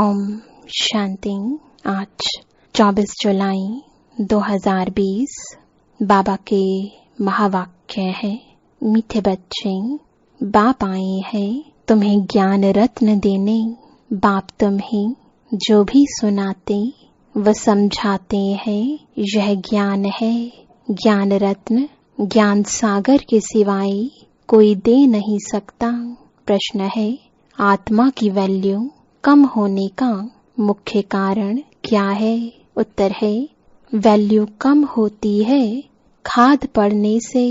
ओम शांति। आज 24 जुलाई 2020 बाबा के महावाक्य है। मीठे बच्चे, बाप आए हैं तुम्हें ज्ञान रत्न देने। बाप तुम्हें जो भी सुनाते वह समझाते हैं। यह ज्ञान है, ज्ञान रत्न ज्ञान सागर के सिवाय कोई दे नहीं सकता। प्रश्न है, आत्मा की वैल्यू कम होने का मुख्य कारण क्या है? उत्तर है, वैल्यू कम होती है खाद पड़ने से।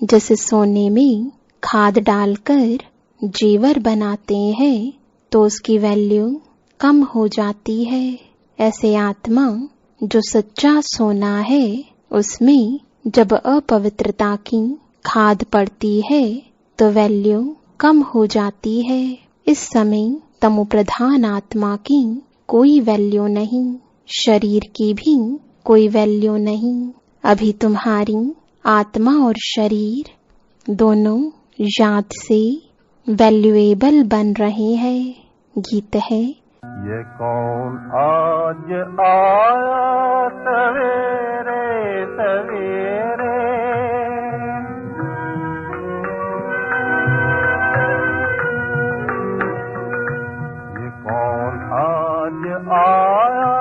जैसे सोने में खाद डालकर जेवर बनाते हैं तो उसकी वैल्यू कम हो जाती है। ऐसे आत्मा जो सच्चा सोना है, उसमें जब अपवित्रता की खाद पड़ती है तो वैल्यू कम हो जाती है। इस समय तमो प्रधान आत्मा की कोई वैल्यू नहीं, शरीर की भी कोई वैल्यू नहीं। अभी तुम्हारी आत्मा और शरीर दोनों याद से वैल्यूएबल बन रहे हैं। गीत है, ये कौन आज आया सवेरे सवेरे, ये कौन आज आया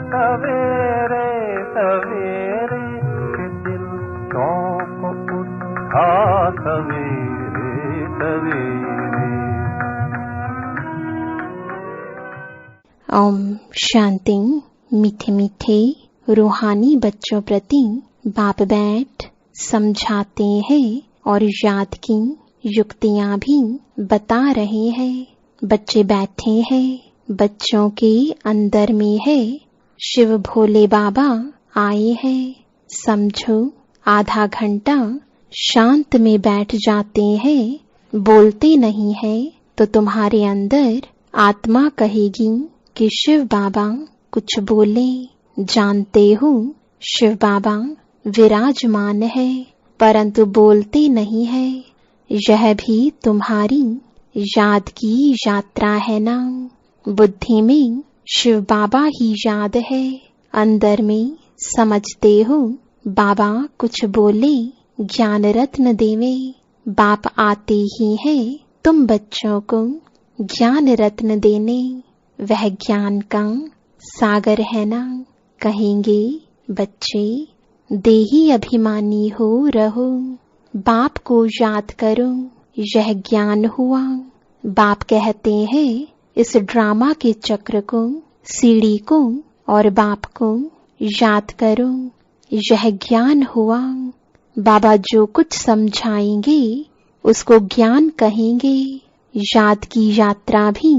सवेरे सवेरे, कि दिल चौंक उठा सवेरे सवेरे। ओम शांति। मीठे मीठे रूहानी बच्चों प्रति बाप बैठ समझाते हैं और याद की युक्तियां भी बता रहे हैं। बच्चे बैठे हैं, बच्चों के अंदर में है शिव भोले बाबा आए हैं। समझो, आधा घंटा शांत में बैठ जाते हैं, बोलते नहीं है तो तुम्हारे अंदर आत्मा कहेगी कि शिव बाबा कुछ बोले। जानते हो शिव बाबा विराजमान है, परंतु बोलते नहीं है। यह भी तुम्हारी याद की यात्रा है ना। बुद्धि में शिव बाबा ही याद है, अंदर में समझते हो बाबा कुछ बोले, ज्ञान रत्न देवे। बाप आते ही है तुम बच्चों को ज्ञान रत्न देने। वह ज्ञान का सागर है ना। कहेंगे बच्चे, देही अभिमानी हो रहो, बाप को याद करो, यह ज्ञान हुआ। बाप कहते हैं इस ड्रामा के चक्र को, सीढ़ी को और बाप को याद करो, यह ज्ञान हुआ। बाबा जो कुछ समझाएंगे उसको ज्ञान कहेंगे। याद की यात्रा भी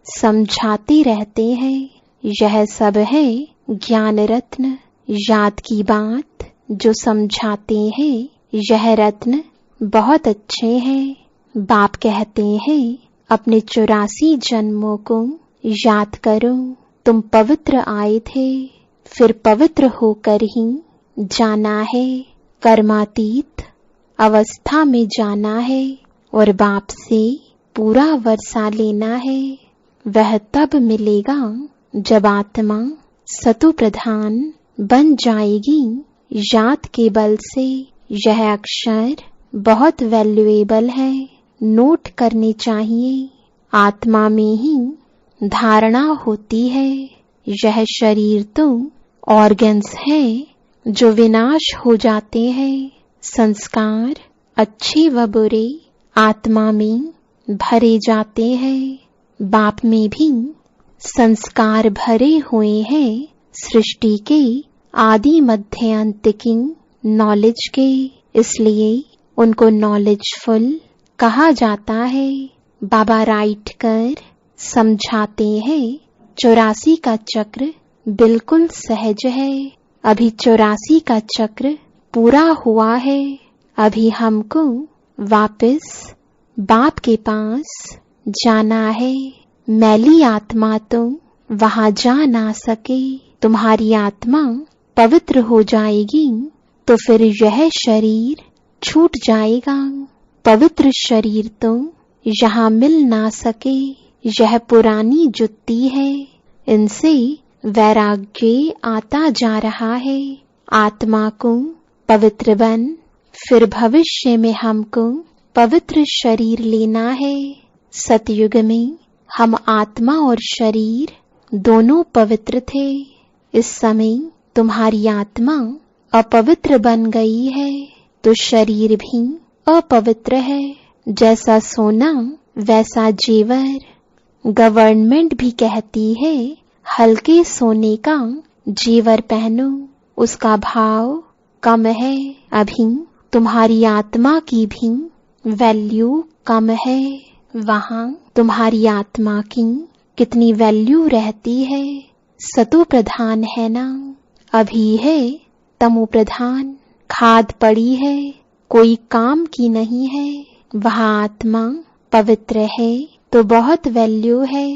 समझाते रहते हैं। यह सब है ज्ञान रत्न। याद की बात जो समझाते हैं, यह रत्न बहुत अच्छे हैं। बाप कहते हैं अपने 84 जन्मों को याद करो। तुम पवित्र आए थे, फिर पवित्र होकर ही जाना है। कर्मातीत अवस्था में जाना है और बाप से पूरा वर्षा लेना है। वह तब मिलेगा जब आत्मा सतु प्रधान बन जाएगी। याद के बल से यह अक्षर बहुत वैल्यूएबल है, नोट करने चाहिए। आत्मा में ही धारणा होती है। यह शरीर तो ऑर्गन्स है जो विनाश हो जाते हैं। संस्कार अच्छे व बुरे आत्मा में भरे जाते हैं। बाप में भी संस्कार भरे हुए हैं, सृष्टि के आदि मध्य अंत की नॉलेज के। इसलिए उनको नॉलेजफुल कहा जाता है। बाबा राइट कर समझाते हैं 84 का चक्र बिल्कुल सहज है। अभी 84 का चक्र पूरा हुआ है। अभी हमको वापस बाप के पास जाना है। मैली आत्मा तो वहां जा ना सके। तुम्हारी आत्मा पवित्र हो जाएगी तो फिर यह शरीर छूट जाएगा। पवित्र शरीर तो यहाँ मिल ना सके। यह पुरानी जुत्ती है, इनसे वैराग्य आता जा रहा है। आत्मा को पवित्र बन, फिर भविष्य में हमको पवित्र शरीर लेना है। सतयुग में हम आत्मा और शरीर दोनों पवित्र थे। इस समय तुम्हारी आत्मा अपवित्र बन गई है तो शरीर भी अपवित्र है। जैसा सोना वैसा जेवर। गवर्नमेंट भी कहती है हल्के सोने का जेवर पहनो, उसका भाव कम है। अभी तुम्हारी आत्मा की भी वैल्यू कम है। वहाँ तुम्हारी आत्मा की कितनी वैल्यू रहती है। सतो प्रधान है ना, अभी है तमो प्रधान। खाद पड़ी है, कोई काम की नहीं है। वह आत्मा पवित्र है तो बहुत वैल्यू है।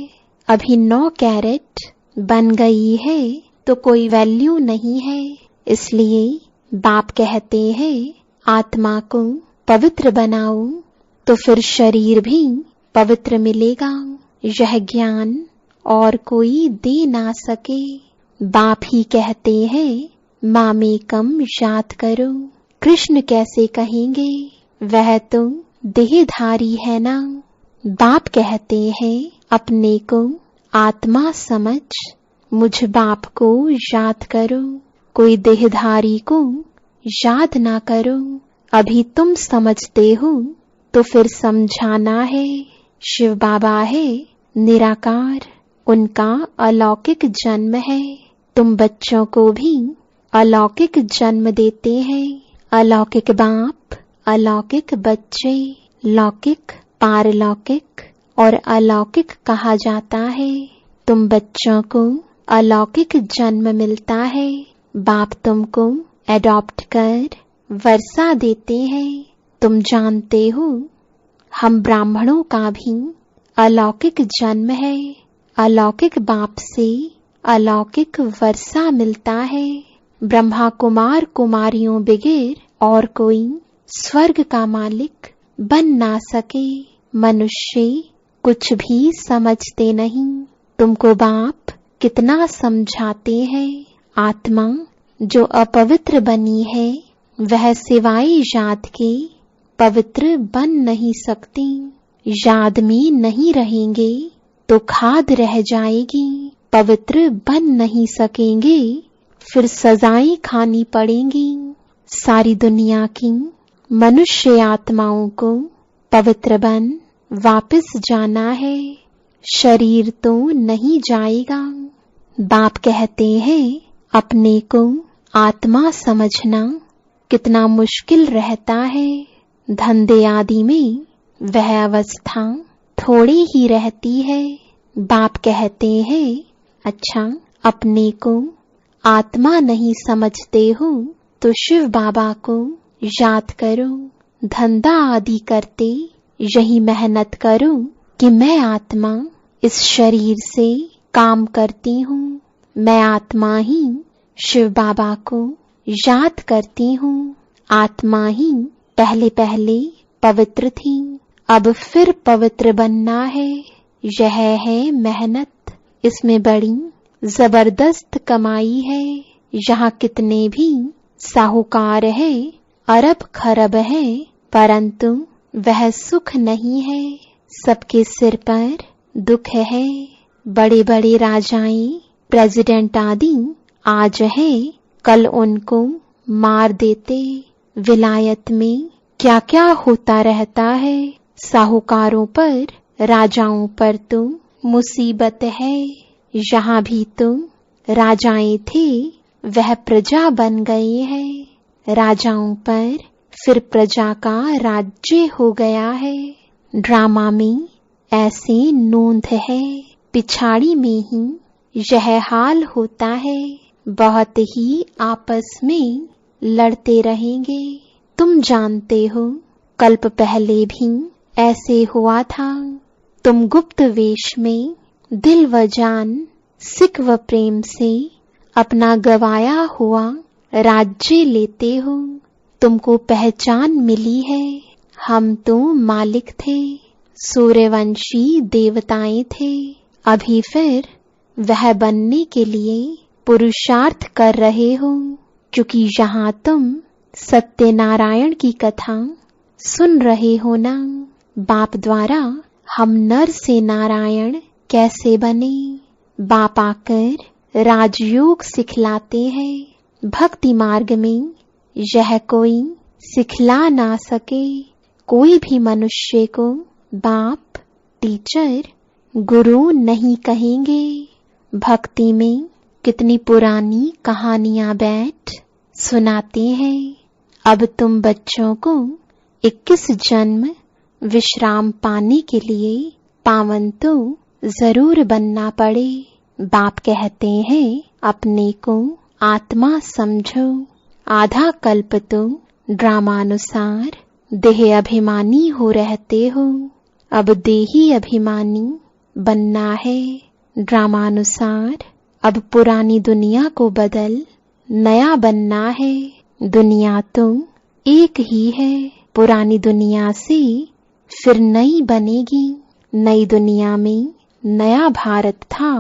अभी 9 कैरेट बन गई है तो कोई वैल्यू नहीं है। इसलिए बाप कहते हैं आत्मा को पवित्र बनाओ तो फिर शरीर भी पवित्र मिलेगा। यह ज्ञान और कोई दे ना सके। बाप ही कहते हैं मामेकम याद करो। कृष्ण कैसे कहेंगे, वह तो देहधारी है ना। बाप कहते हैं अपने को आत्मा समझ, मुझ बाप को याद करो। कोई देहधारी को याद ना करो। अभी तुम समझते हो तो फिर समझाना है। शिव बाबा है निराकार, उनका अलौकिक जन्म है। तुम बच्चों को भी अलौकिक जन्म देते हैं। अलौकिक बाप, अलौकिक बच्चे, लौकिक, पारलौकिक और अलौकिक कहा जाता है। तुम बच्चों को अलौकिक जन्म मिलता है। बाप तुमको एडॉप्ट कर वर्षा देते हैं। तुम जानते हो हम ब्राह्मणों का भी अलौकिक जन्म है। अलौकिक बाप से अलौकिक वर्षा मिलता है। ब्रह्मा कुमार कुमारियों बगैर और कोई स्वर्ग का मालिक बन ना सके। मनुष्य कुछ भी समझते नहीं। तुमको बाप कितना समझाते हैं। आत्मा जो अपवित्र बनी है वह सिवाय याद के पवित्र बन नहीं सकती। याद में नहीं रहेंगे तो खाद रह जाएगी। पवित्र बन नहीं सकेंगे फिर सजाएं खानी पड़ेंगी। सारी दुनिया की मनुष्य आत्माओं को पवित्र बन वापस जाना है। शरीर तो नहीं जाएगा। बाप कहते हैं अपने को आत्मा समझना कितना मुश्किल रहता है। धंधे आदि में वह अवस्था थोड़ी ही रहती है। बाप कहते हैं अच्छा अपने को आत्मा नहीं समझते हो तो शिव बाबा को याद करो। धंधा आदि करते यही मेहनत करो कि मैं आत्मा इस शरीर से काम करती हूँ। मैं आत्मा ही शिव बाबा को याद करती हूँ। आत्मा ही पहले पहले पवित्र थी, अब फिर पवित्र बनना है। यह है मेहनत, इसमें बड़ी जबरदस्त कमाई है। यहाँ कितने भी साहूकार है, अरब खरब है, परंतु वह सुख नहीं है। सबके सिर पर दुख है। बड़े बड़े राजाएं, प्रेसिडेंट आदि आज है, कल उनको मार देते। विलायत में क्या क्या होता रहता है। साहूकारों पर, राजाओं पर तो मुसीबत है। यहाँ भी तो राजाएं थे, वह प्रजा बन गए हैं। राजाओं पर फिर प्रजा का राज्य हो गया है। ड्रामा में ऐसे नोंद है, पिछाड़ी में ही यह हाल होता है। बहुत ही आपस में लड़ते रहेंगे। तुम जानते हो कल्प पहले भी ऐसे हुआ था। तुम गुप्त वेश में दिल व जान, सिक व प्रेम से अपना गवाया हुआ राज्य लेते हो। तुमको पहचान मिली है। हम तो मालिक थे, सूर्यवंशी देवताएं थे। अभी फिर वह बनने के लिए पुरुषार्थ कर रहे हो, क्योंकि यहाँ तुम सत्यनारायण की कथा सुन रहे हो ना। बाप द्वारा हम नर से नारायण कैसे बने। बाप आकर राजयोग सिखलाते हैं। भक्ति मार्ग में यह कोई सिखला ना सके। कोई भी मनुष्य को बाप, टीचर, गुरु नहीं कहेंगे। भक्ति में कितनी पुरानी कहानियां बैठ सुनाते हैं। अब तुम बच्चों को 21 जन्म विश्राम पाने के लिए पावन तो जरूर बनना पड़े। बाप कहते हैं अपने को आत्मा समझो। आधा कल्प तो ड्रामानुसार देह अभिमानी हो रहते हो। अब देही अभिमानी बनना है। ड्रामानुसार अब पुरानी दुनिया को बदल नया बनना है। दुनिया तो एक ही है। पुरानी दुनिया से फिर नई बनेगी। नई दुनिया में नया भारत था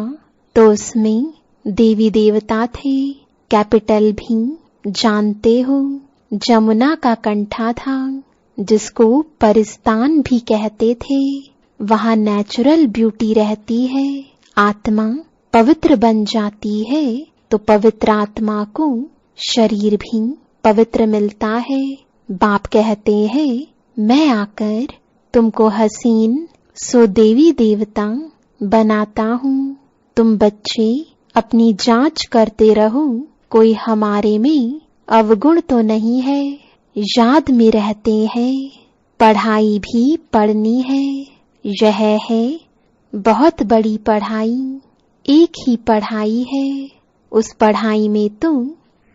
तो उसमें देवी देवता थे। कैपिटल भी जानते हो, जमुना का कंठा था, जिसको परिस्तान भी कहते थे। वहाँ नेचुरल ब्यूटी रहती है। आत्मा पवित्र बन जाती है तो पवित्र आत्मा को शरीर भी पवित्र मिलता है। बाप कहते हैं मैं आकर तुमको हसीन सो देवी देवता बनाता हूँ। तुम बच्चे अपनी जांच करते रहो, कोई हमारे में अवगुण तो नहीं है। याद में रहते हैं, पढ़ाई भी पढ़नी है। यह है बहुत बड़ी पढ़ाई। एक ही पढ़ाई है। उस पढ़ाई में तुम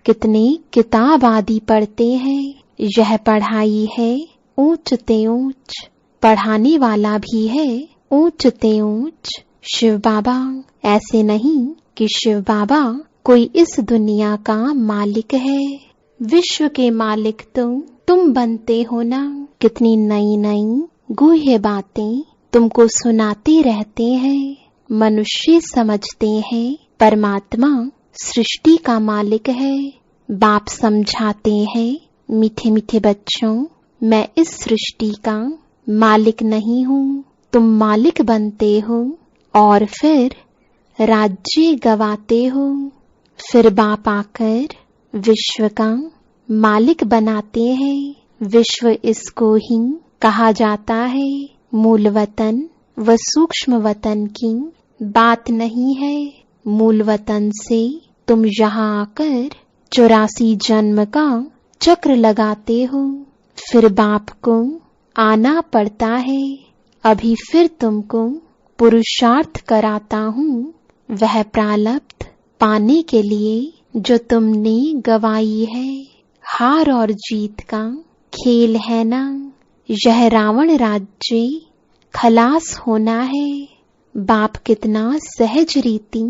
कितने किताब आदि पढ़ते हैं। यह पढ़ाई है ऊंच ते ऊंच। पढ़ाने वाला भी है ऊंच ते ऊंच। शिव बाबा ऐसे नहीं कि शिव बाबा कोई इस दुनिया का मालिक है। विश्व के मालिक तो तुम बनते हो ना। कितनी नई नई गुह्य बातें तुमको सुनाते रहते हैं। मनुष्य समझते हैं परमात्मा सृष्टि का मालिक है। बाप समझाते हैं मीठे मीठे बच्चों, मैं इस सृष्टि का मालिक नहीं हूँ। तुम मालिक बनते हो और फिर राज्य गवाते हो। फिर बाप आकर विश्व का मालिक बनाते हैं। विश्व इसको ही कहा जाता है। मूल वतन व सूक्ष्म वतन की बात नहीं है। मूल वतन से तुम यहाँ आकर 84 जन्म का चक्र लगाते हो। फिर बाप को आना पड़ता है। अभी फिर तुमको पुरुषार्थ कराता हूँ। वह प्रारब्ध पाने के लिए जो तुमने गवाई है। हार और जीत का खेल है ना। यह रावण राज्य खलास होना है। बाप कितना सहज रीति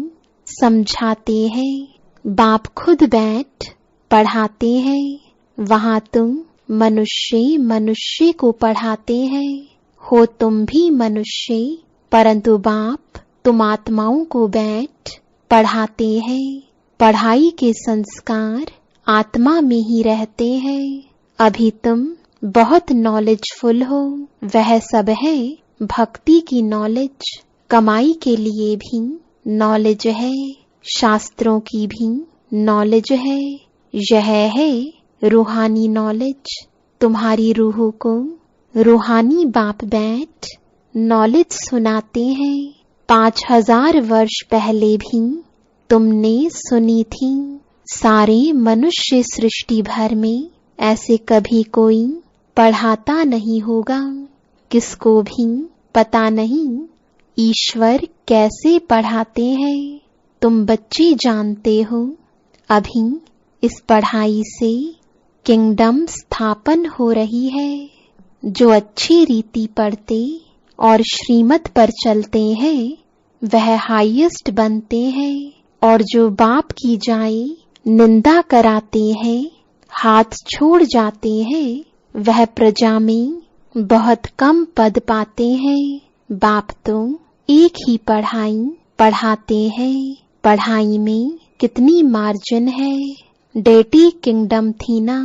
समझाते हैं। बाप खुद बैठ पढ़ाते हैं। वहाँ तुम मनुष्य मनुष्य को पढ़ाते हैं। हो तुम भी मनुष्य, परंतु बाप तुम आत्माओं को बैठ पढ़ाते हैं। पढ़ाई के संस्कार आत्मा में ही रहते हैं। अभी तुम बहुत नॉलेजफुल हो। वह सब है भक्ति की नॉलेज। कमाई के लिए भी नॉलेज है। शास्त्रों की भी नॉलेज है। यह है रूहानी नॉलेज। तुम्हारी रूह को रूहानी बाप बैठ नॉलेज सुनाते हैं। 5000 वर्ष पहले भी तुमने सुनी थी। सारे मनुष्य सृष्टि भर में ऐसे कभी कोई पढ़ाता नहीं होगा। किसको भी पता नहीं ईश्वर कैसे पढ़ाते हैं। तुम बच्चे जानते हो। अभी इस पढ़ाई से किंगडम स्थापन हो रही है। जो अच्छी रीति पढ़ते और श्रीमत पर चलते हैं वह हाईएस्ट बनते हैं। और जो बाप की जाए निंदा कराते हैं, हाथ छोड़ जाते हैं, वह प्रजा में बहुत कम पद पाते हैं। बाप तो एक ही पढ़ाई पढ़ाते हैं पढ़ाई में कितनी मार्जिन है। डेटी किंगडम थी ना,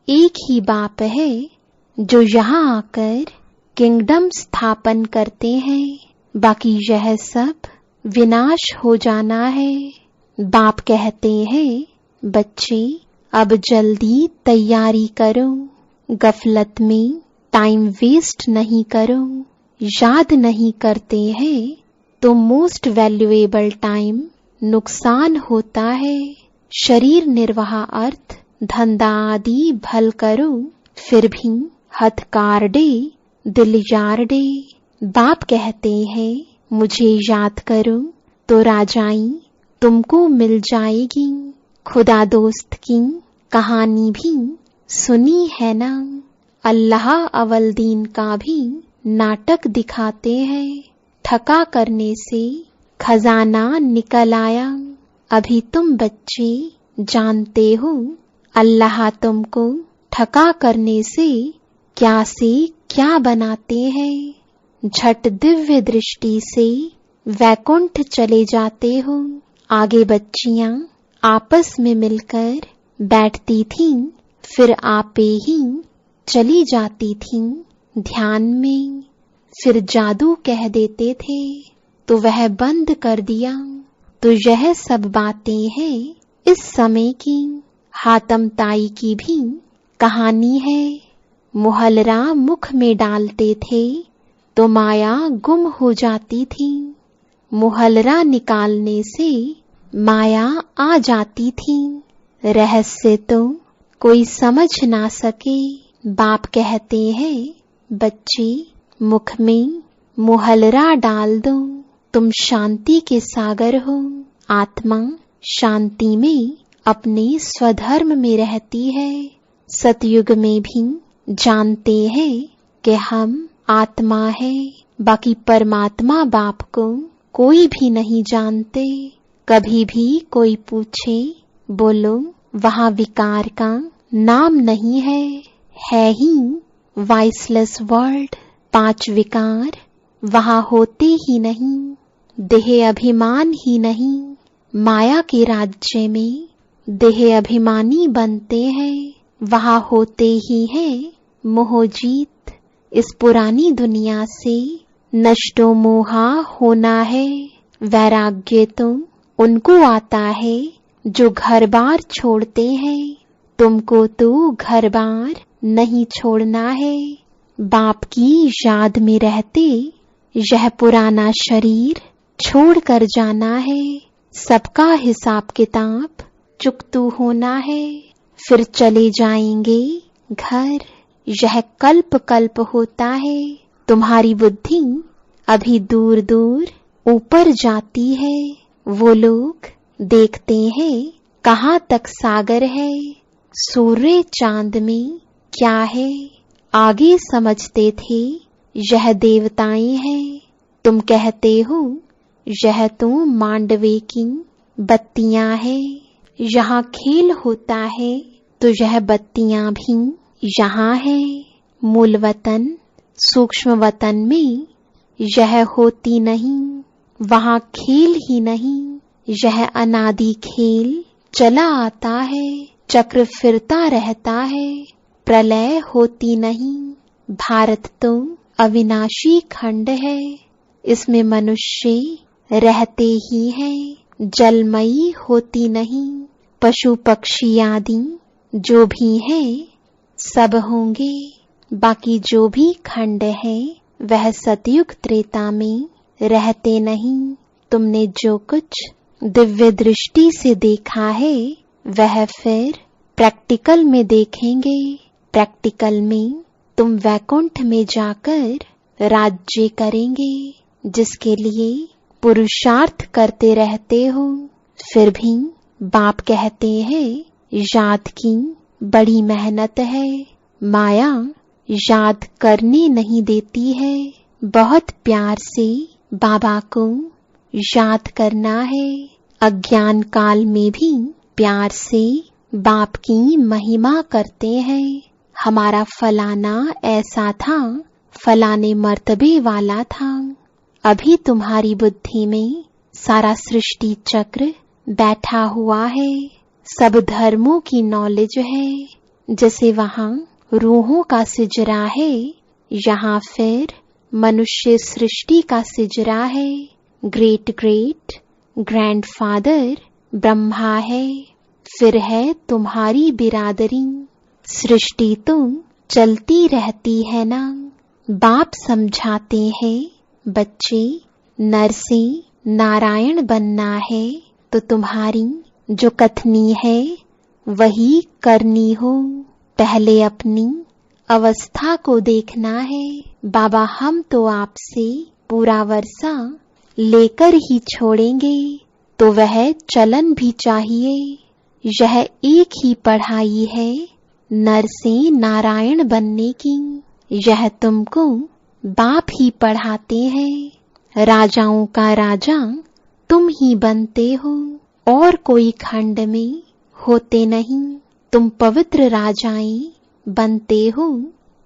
एक ही बाप है जो यहाँ आकर किंगडम स्थापन करते हैं। बाकी यह सब विनाश हो जाना है। बाप कहते हैं बच्चे अब जल्दी तैयारी करो, गफलत में टाइम वेस्ट नहीं करो। याद नहीं करते हैं तो मोस्ट वैल्यूएबल टाइम नुकसान होता है। शरीर निर्वाह अर्थ धंधा आदि भल करो, फिर भी हथकार डे दिल यार डे। बाप कहते हैं मुझे याद करो तो राजाई तुमको मिल जाएगी। खुदा दोस्त की कहानी भी सुनी है ना, अल्लाह अवल दीन का भी नाटक दिखाते हैं। ठका करने से खजाना निकल आया। अभी तुम बच्चे जानते हो अल्लाह तुमको ठका करने से क्या बनाते हैं। झट दिव्य दृष्टि से वैकुंठ चले जाते हो। आगे बच्चियां आपस में मिलकर बैठती थीं, फिर आपे ही चली जाती थीं ध्यान में। फिर जादू कह देते थे तो वह बंद कर दिया। तो यह सब बातें हैं इस समय की। हातम ताई की भी कहानी है। मुहल्ला मुख में डालते थे तो माया गुम हो जाती थी। मुहल्ला निकालने से माया आ जाती थी। रहस्य तो कोई समझ ना सके। बाप कहते हैं बच्चे मुख में मुहल्ला डाल दो, तुम शांति के सागर हो। आत्मा शांति में अपने स्वधर्म में रहती है। सतयुग में भी जानते हैं कि हम आत्मा है, बाकी परमात्मा बाप को कोई भी नहीं जानते। कभी भी कोई पूछे बोलो वहाँ विकार का नाम नहीं है ही वाइसलेस वर्ल्ड। 5 विकार वहाँ होते ही नहीं। देह अभिमान ही नहीं। माया के राज्य में देह अभिमानी बनते हैं। वहाँ होते ही है मोहजीत। इस पुरानी दुनिया से नष्टो मोहा होना है। वैराग्य तो उनको आता है जो घर बार छोड़ते हैं। तुमको तो घर बार नहीं छोड़ना है। बाप की याद में रहते यह पुराना शरीर छोड़ कर जाना है। सबका हिसाब किताब चुकतू होना है। फिर चले जाएंगे घर। यह कल्प कल्प होता है। तुम्हारी बुद्धि अभी दूर दूर ऊपर जाती है। वो लोग देखते हैं कहाँ तक सागर है। सूर्य चांद में क्या है आगे समझते थे यह देवताएं हैं। तुम कहते हो यह तो मांडवे की बत्तियां हैं। यहाँ खेल होता है तो यह बत्तियां भी यहाँ है। मूल वतन सूक्ष्म वतन में यह होती नहीं। वहाँ खेल ही नहीं। यह अनादि खेल चला आता है। चक्र फिरता रहता है। प्रलय होती नहीं। भारत तो अविनाशी खंड है। इसमें मनुष्य रहते ही हैं। जलमयी होती नहीं। पशु पक्षी आदि जो भी हैं सब होंगे। बाकी जो भी खंड है वह सतयुग त्रेता में रहते नहीं। तुमने जो कुछ दिव्य दृष्टि से देखा है वह फिर प्रैक्टिकल में देखेंगे। प्रैक्टिकल में तुम वैकुंठ में जाकर राज्य करेंगे, जिसके लिए पुरुषार्थ करते रहते हो। फिर भी बाप कहते हैं याद की बड़ी मेहनत है। माया याद करने नहीं देती है। बहुत प्यार से बाबा को याद करना है। अज्ञान काल में भी प्यार से बाप की महिमा करते हैं। हमारा फलाना ऐसा था, फलाने मर्तबे वाला था। अभी तुम्हारी बुद्धि में सारा सृष्टि चक्र बैठा हुआ है, सब धर्मों की नॉलेज है। जैसे वहाँ रूहों का सिजरा है, यहाँ फिर मनुष्य सृष्टि का सिजरा है। ग्रेट ग्रेट ग्रैंडफादर ब्रह्मा है, फिर है तुम्हारी बिरादरी। सृष्टि तो चलती रहती है ना, बाप समझाते हैं बच्चे, नर से नारायण बनना है तो तुम्हारी जो कथनी है वही करनी हो। पहले अपनी अवस्था को देखना है। बाबा हम तो आपसे पूरा वर्षा लेकर ही छोड़ेंगे, तो वह चलन भी चाहिए। यह एक ही पढ़ाई है नर से नारायण बनने की, यह तुमको बाप ही पढ़ाते हैं। राजाओं का राजा तुम ही बनते हो, और कोई खंड में होते नहीं। तुम पवित्र राजाएं बनते हो,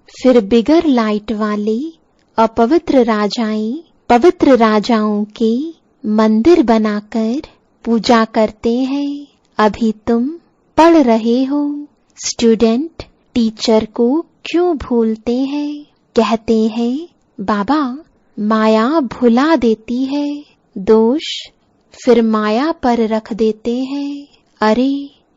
फिर बिगर लाइट वाले अपवित्र राजाएं पवित्र राजाओं के मंदिर बनाकर पूजा करते हैं। अभी तुम पढ़ रहे हो। स्टूडेंट टीचर को क्यों भूलते हैं? कहते हैं बाबा माया भुला देती है, दोष फिर माया पर रख देते हैं। अरे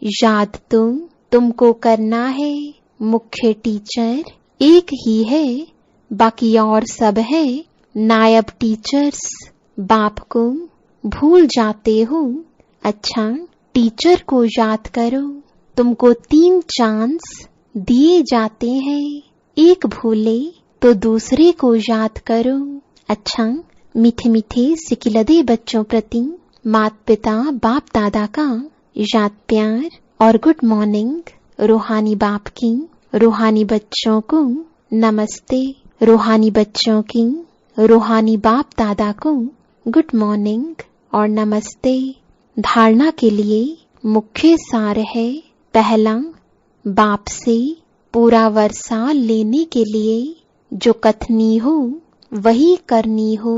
याद तो तुमको करना है, मुख्य टीचर एक ही है, बाकी और सब है नायब टीचर्स। बाप को भूल जाते हो। अच्छा टीचर को याद करो। तुमको 3 चांस दिए जाते हैं, एक भूले तो दूसरे को याद करो। अच्छा मीठे मीठे सिकिलदे बच्चों प्रति माता पिता बाप दादा का याद प्यार और गुड मॉर्निंग। रूहानी बाप की रूहानी बच्चों को नमस्ते, रूहानी बच्चों की रूहानी बाप दादा को गुड मॉर्निंग और नमस्ते। धारणा के लिए मुख्य सार है, पहला बाप से पूरा वर्षा लेने के लिए जो कथनी हो वही करनी हो,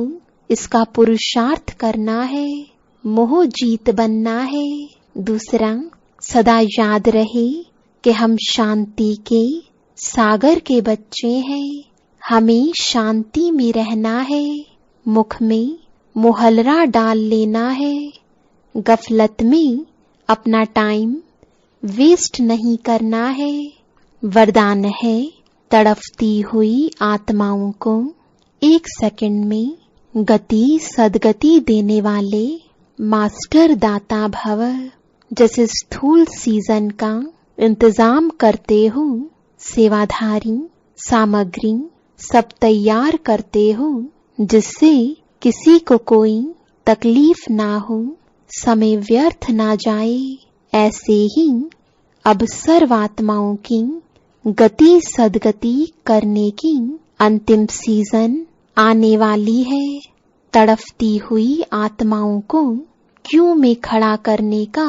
इसका पुरुषार्थ करना है, मोह जीत बनना है। दूसरा सदा याद रहे कि हम शांति के सागर के बच्चे हैं, हमें शांति में रहना है, मुख में मुहल्ला डाल लेना है, गफलत में अपना टाइम वेस्ट नहीं करना है। वरदान है तड़पती हुई आत्माओं को 1 सेकंड में गति सदगति देने वाले मास्टर दाता भव। जैसे स्थूल सीजन का इंतजाम करते हो, सेवाधारी सामग्री सब तैयार करते हो, जिससे किसी को कोई तकलीफ ना हो, समय व्यर्थ ना जाए। ऐसे ही अब सर्वात्माओं की गति सदगति करने की अंतिम सीजन आने वाली है। तड़पती हुई आत्माओं को क्यों में खड़ा करने का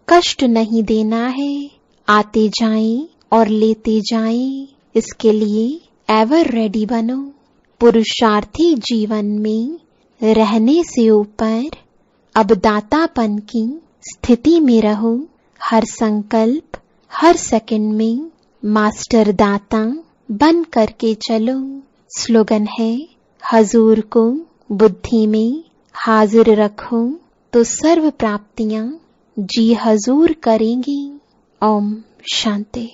कष्ट नहीं देना है। आते जाएं और लेते जाएं, इसके लिए एवर रेडी बनो। पुरुषार्थी जीवन में रहने से ऊपर अब दातापन की स्थिति में रहो। हर संकल्प हर सेकंड में मास्टर दाता बन करके चलो। स्लोगन है हजूर को बुद्धि में हाजिर रखो तो सर्व प्राप्तियां जी हजूर करेंगी। ओम शांति।